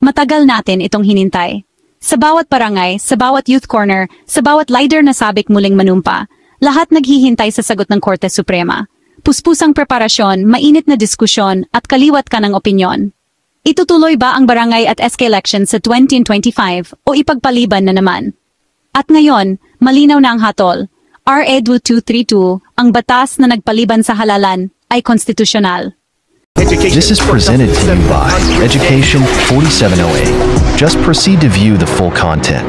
Matagal natin itong hinintay. Sa bawat barangay, sa bawat youth corner, sa bawat leader na sabik muling manumpa, lahat naghihintay sa sagot ng Korte Suprema. Puspusang preparasyon, mainit na diskusyon, at kaliwat ka ng opinyon. Itutuloy ba ang barangay at SK election sa 2025 o ipagpaliban na naman? At ngayon, malinaw na ang hatol. RA 2232, ang batas na nagpaliban sa halalan, ay konstitusyonal. This is presented to you by Education 4708. Just proceed to view the full content.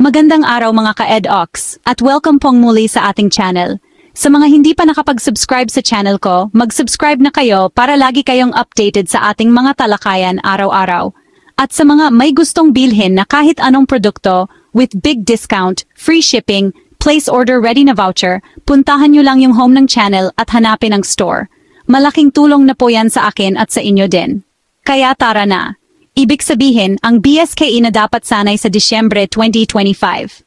Magandang araw mga ka-EdOx at welcome pong muli sa ating channel. Sa mga hindi pa nakapag-subscribe sa channel ko, mag-subscribe na kayo para lagi kayong updated sa ating mga talakayan araw-araw. At sa mga may gustong bilhin na kahit anong produkto with big discount, free shipping, place order ready na voucher, puntahan nyo lang yung home ng channel at hanapin ang store. Malaking tulong na po yan sa akin at sa inyo din. Kaya tara na. Ibig sabihin, ang BSKE na dapat sanay sa Disyembre 2025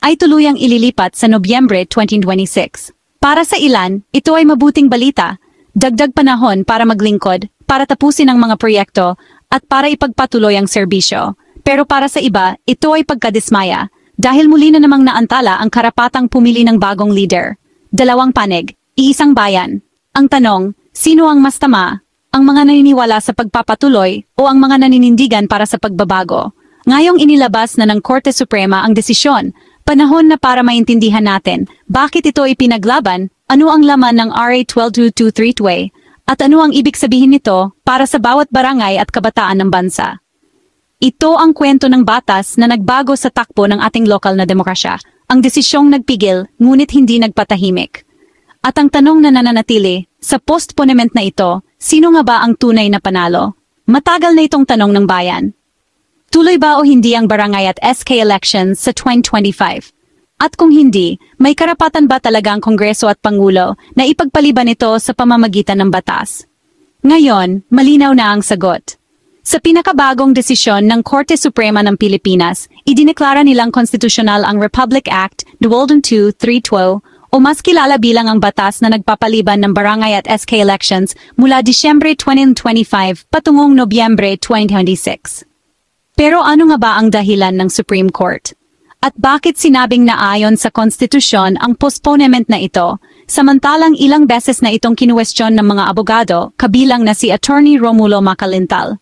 ay tuluyang ililipat sa Nobyembre 2026. Para sa ilan, ito ay mabuting balita, dagdag panahon para maglingkod, para tapusin ang mga proyekto, at para ipagpatuloy ang serbisyo. Pero para sa iba, ito ay pagkadismaya, dahil muli na namang naantala ang karapatang pumili ng bagong leader. Dalawang panig, iisang bayan. Ang tanong, sino ang mas tama? Ang mga naniniwala sa pagpapatuloy o ang mga naninindigan para sa pagbabago? Ngayong inilabas na ng Korte Suprema ang desisyon, panahon na para maintindihan natin bakit ito ipinaglaban, ano ang laman ng RA 12232 at ano ang ibig sabihin nito para sa bawat barangay at kabataan ng bansa. Ito ang kwento ng batas na nagbago sa takbo ng ating lokal na demokrasya. Ang desisyong nagpigil, ngunit hindi nagpatahimik. At ang tanong na nananatili, sa postponement na ito, sino nga ba ang tunay na panalo? Matagal na itong tanong ng bayan. Tuloy ba o hindi ang barangay at SK elections sa 2025? At kung hindi, may karapatan ba talaga ang Kongreso at Pangulo na ipagpaliban ito sa pamamagitan ng batas? Ngayon, malinaw na ang sagot. Sa pinakabagong desisyon ng Korte Suprema ng Pilipinas, idineklara nilang konstitusyonal ang Republic Act 2232 o mas kilala bilang ang batas na nagpapaliban ng barangay at SK elections mula Disyembre 2025 patungong Nobyembre 2026. Pero ano nga ba ang dahilan ng Supreme Court? At bakit sinabing naayon sa konstitusyon ang postponement na ito, samantalang ilang beses na itong kinuwestiyon ng mga abogado, kabilang na si Attorney Romulo Macalintal?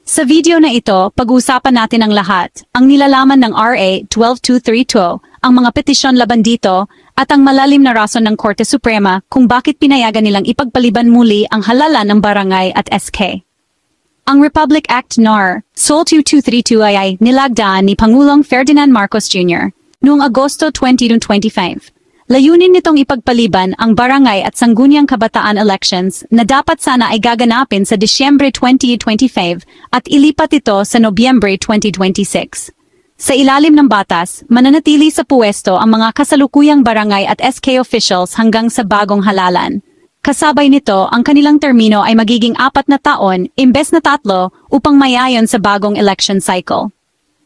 Sa video na ito, pag-uusapan natin ang lahat, ang nilalaman ng RA 12232, ang mga petisyon laban dito, at ang malalim na rason ng Korte Suprema kung bakit pinayagan nilang ipagpaliban muli ang halalan ng barangay at SK. Ang Republic Act NAR, SOL 2232 ay nilagdaan ni Pangulong Ferdinand Marcos Jr. noong Agosto 2025. Layunin nitong ipagpaliban ang barangay at sangguniang kabataan elections na dapat sana ay gaganapin sa Disyembre 2025 at ilipat ito sa Nobyembre 2026. Sa ilalim ng batas, mananatili sa puwesto ang mga kasalukuyang barangay at SK officials hanggang sa bagong halalan. Kasabay nito, ang kanilang termino ay magiging 4 na taon imbes na 3 upang mayayon sa bagong election cycle.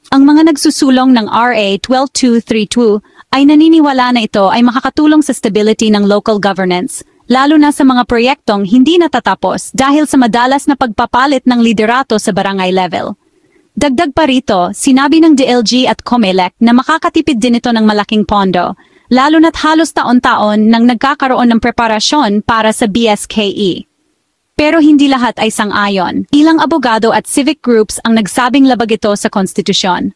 Ang mga nagsusulong ng RA 12232 ay naniniwala na ito ay makakatulong sa stability ng local governance, lalo na sa mga proyektong hindi natatapos dahil sa madalas na pagpapalit ng liderato sa barangay level. Dagdag pa rito, sinabi ng DLG at COMELEC na makakatipid din ito ng malaking pondo, lalo na't halos taon-taon nang nagkakaroon ng preparasyon para sa BSKE. Pero hindi lahat ay sang-ayon. Ilang abogado at civic groups ang nagsabing labag ito sa konstitusyon.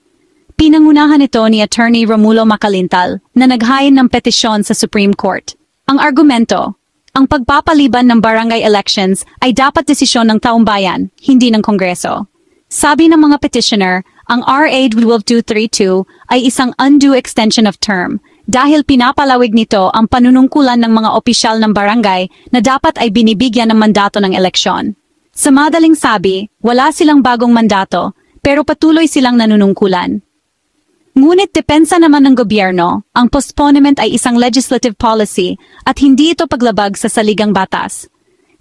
Pinangunahan ito ni Attorney Romulo Macalintal na naghain ng petisyon sa Supreme Court. Ang argumento, ang pagpapaliban ng barangay elections ay dapat desisyon ng taumbayan, hindi ng Kongreso. Sabi ng mga petitioner, ang RA 12232 ay isang undue extension of term dahil pinapalawig nito ang panunungkulan ng mga opisyal ng barangay na dapat ay binibigyan ng mandato ng eleksyon. Sa madaling sabi, wala silang bagong mandato pero patuloy silang nanunungkulan. Ngunit depensa naman ng gobyerno, ang postponement ay isang legislative policy at hindi ito paglabag sa saligang batas.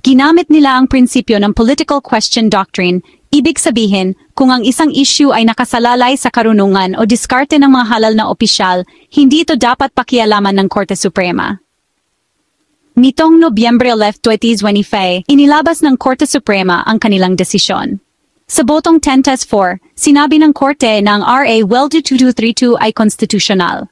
Ginamit nila ang prinsipyo ng political question doctrine. Ibig sabihin, kung ang isang issue ay nakasalalay sa karunungan o diskarte ng mga halal na opisyal, hindi ito dapat pakialaman ng Korte Suprema. Nitong Nobyembre 11, 2025, inilabas ng Korte Suprema ang kanilang desisyon. Sa botong 10-4, sinabi ng Korte na ang RA 2232 ay konstitusyonal.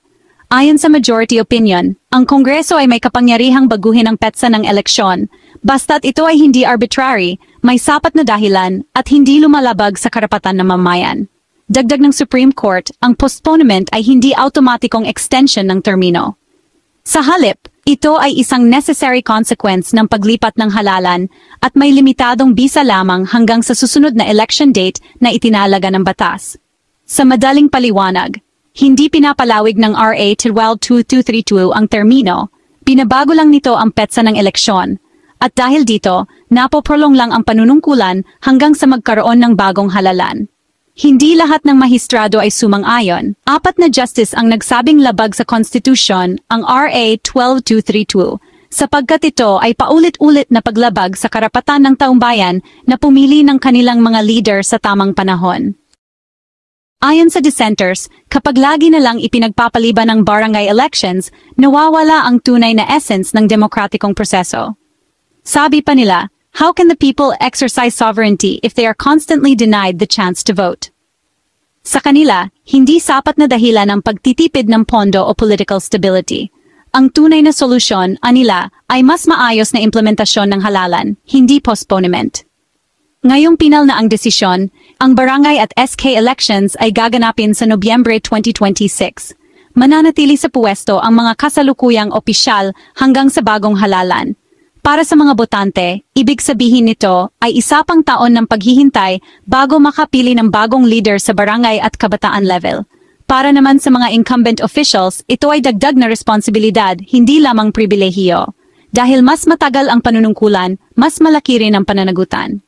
Ayon sa majority opinion, ang Kongreso ay may kapangyarihang baguhin ang petsa ng eleksyon, basta't ito ay hindi arbitrary, may sapat na dahilan, at hindi lumalabag sa karapatan ng mamamayan. Dagdag ng Supreme Court, ang postponement ay hindi automatikong extension ng termino. Sa halip, ito ay isang necessary consequence ng paglipat ng halalan at may limitadong bisa lamang hanggang sa susunod na election date na itinalaga ng batas. Sa madaling paliwanag, hindi pinapalawig ng RA 2232 ang termino, binabago lang nito ang petsa ng eleksyon, at dahil dito, napoprolong lang ang panunungkulan hanggang sa magkaroon ng bagong halalan. Hindi lahat ng mahistrado ay sumang-ayon. 4 na justice ang nagsabing labag sa Constitution ang RA 12232, sapagkat ito ay paulit-ulit na paglabag sa karapatan ng taumbayan na pumili ng kanilang mga leader sa tamang panahon. Ayon sa dissenters, kapag lagi na lang ipinagpapaliban ng barangay elections, nawawala ang tunay na essence ng demokratikong proseso. Sabi pa nila, how can the people exercise sovereignty if they are constantly denied the chance to vote? Sa kanila, hindi sapat na dahilan ang pagtitipid ng pondo o political stability. Ang tunay na solusyon, anila, ay mas maayos na implementasyon ng halalan, hindi postponement. Ngayong pinal na ang desisyon, ang barangay at SK elections ay gaganapin sa Nobyembre 2026. Mananatili sa puwesto ang mga kasalukuyang opisyal hanggang sa bagong halalan. Para sa mga botante, ibig sabihin nito ay isa pang taon ng paghihintay bago makapili ng bagong leader sa barangay at kabataan level. Para naman sa mga incumbent officials, ito ay dagdag na responsibilidad, hindi lamang pribilehiyo. Dahil mas matagal ang panunungkulan, mas malaki rin ang pananagutan.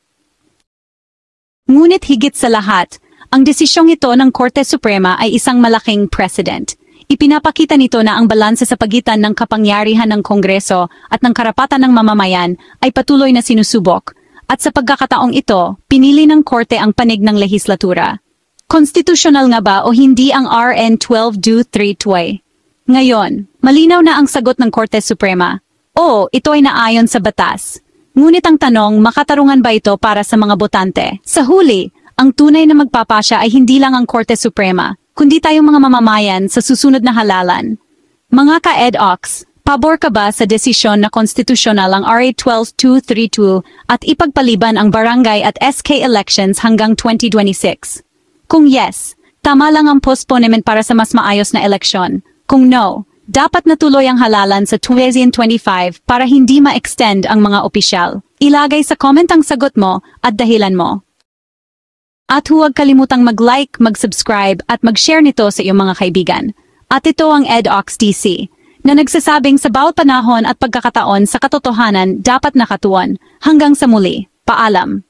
Ngunit higit sa lahat, ang desisyong ito ng Korte Suprema ay isang malaking precedent. Ipinapakita nito na ang balanse sa pagitan ng kapangyarihan ng Kongreso at ng karapatan ng mamamayan ay patuloy na sinusubok, at sa pagkakataong ito, pinili ng Korte ang panig ng lehislatura. Konstitusyonal nga ba o hindi ang RN 1232? Ngayon, malinaw na ang sagot ng Korte Suprema. Oo, ito ay naayon sa batas. Ngunit ang tanong, makatarungan ba ito para sa mga botante? Sa huli, ang tunay na magpapasya ay hindi lang ang Korte Suprema, kundi tayong mga mamamayan sa susunod na halalan. Mga ka-EDOX, pabor ka ba sa desisyon na konstitusyonal ang RA 12232 at ipagpaliban ang barangay at SK elections hanggang 2026? Kung yes, tama lang ang postponement para sa mas maayos na eleksyon. Kung no, dapat natuloy ang halalan sa 2025 para hindi ma-extend ang mga opisyal. Ilagay sa comment ang sagot mo at dahilan mo. At huwag kalimutang mag-like, mag-subscribe at mag-share nito sa iyong mga kaibigan. At ito ang EDOX DC, na nagsasabing sa bawat panahon at pagkakataon sa katotohanan dapat nakatuon. Hanggang sa muli, paalam.